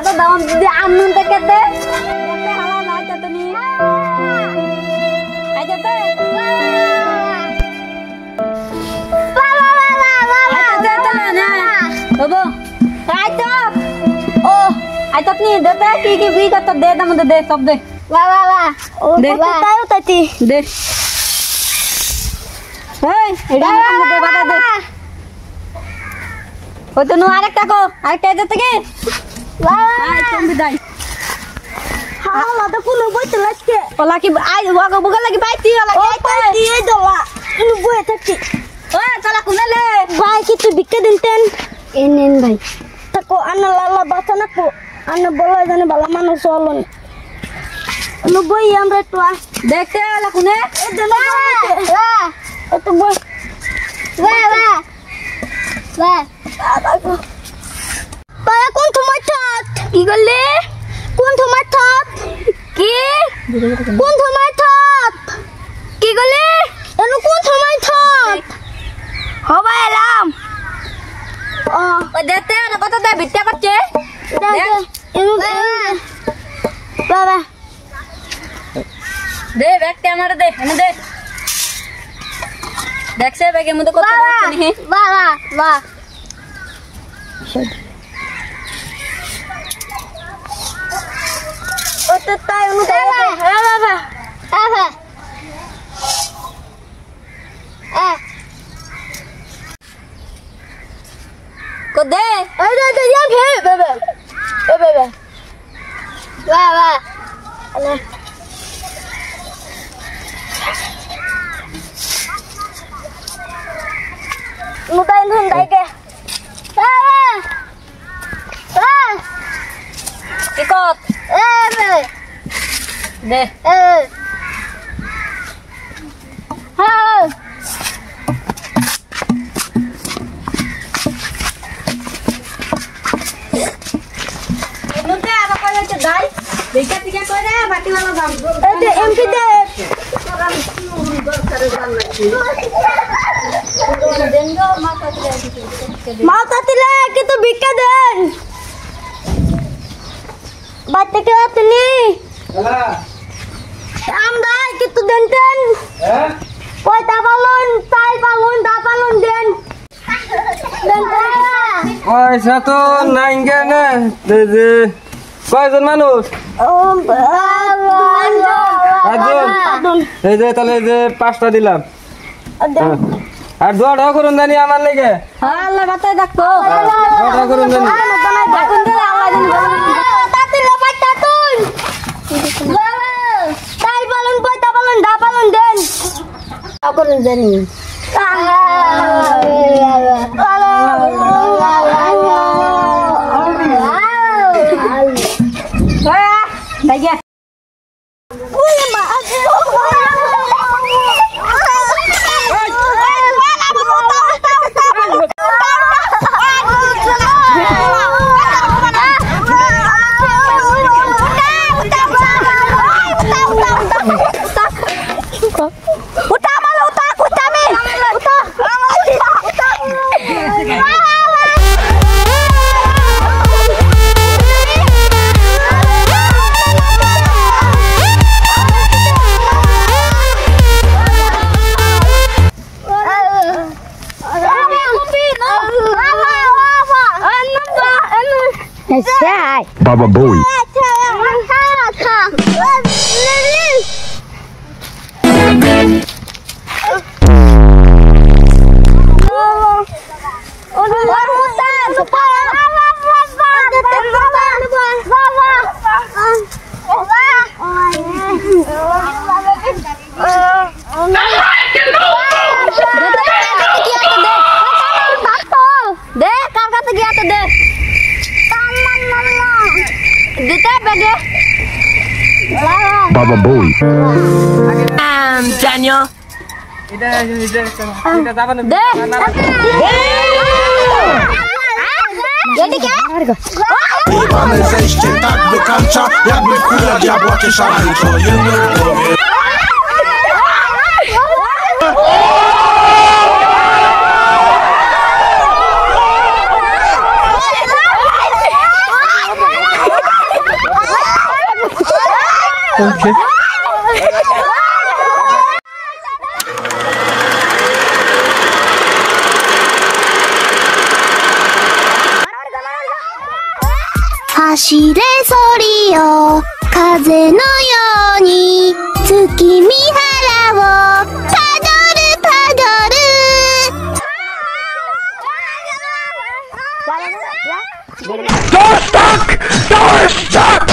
आता दाम दे आमन ते कहते बोलते हाला ना कहते नहीं आ जाते बाबा आइतो ओ आइतो नहीं देते की भी करता दे दम दे सब दे वाह वाह वाह दे ताऊ तती दे ओए एडी दे बता दे ओ तनु आरेकटा को आरेकटा देते के वाह वाह तुम बिदाई हां लादा पुनो बोइते लासके ओला की आई वागा बगल लगी बाइती वाला ओ बाइती ए दोला नु बोए तती ओ चला कुनले भाई की तू बिके दिनतेन एनेन भाई तको अन्न लाला बातना को अन्न बोला जाने बाला मानो सोलन नु बोई हमरा तो देखते वाला कुने ए दोला वाह ओ तो बोई वाह वाह वाह पाया कोन तुम्हार ठाट की गले কোন তোমার থাপ কি কোন তোমার থাপ কি গলে এনু কোন তোমার থাপ হবা এলাম ও দেখতে না কত দে ভিটটা করছে এনু বাবা দে ব্যাগটা আমার দে এনে দে দেখছে ব্যাগের মধ্যে কত আছে নি বাহ বাহ বাহ Otot tayo mo tayo. Aba. Kode. Ada yan he, bebe. Bebe. Wa. Ala. Mutain hentai ke. Ikut. दे हाँ मुझे आप कोई तो दाई देखा तिका कोई रे बाटी वाला दाम दे एमपी दे माता तिले कि तू बिका दे बात के तनी আমদাই কিতু দেনতেন কয়টা পালন তাই পালন দা পালন দেন পয়সা তো নাই কেনে যে কয়জন মানুষ এই যে তাহলে যে 5টা দিলাম আর দোয়া করুন জানি আমার লেগে আল্লাহ বাতাই দেখো দোয়া করুন জানি দেখুন দিলে আল্লাহ জানি তাতিলে পাইতা তুই তাই পালন কয়টা পালন দা পালন দেন করুন জানি ভাইয়া Baba Bowie. Baba Bowie. Daniel. Mamy zejście tak wykańcza, jakby kula diabła cię szaleńczo. Jedno w głowie. 走れソリよ風のように月見原をパドルパドル Door stuck! Door stuck!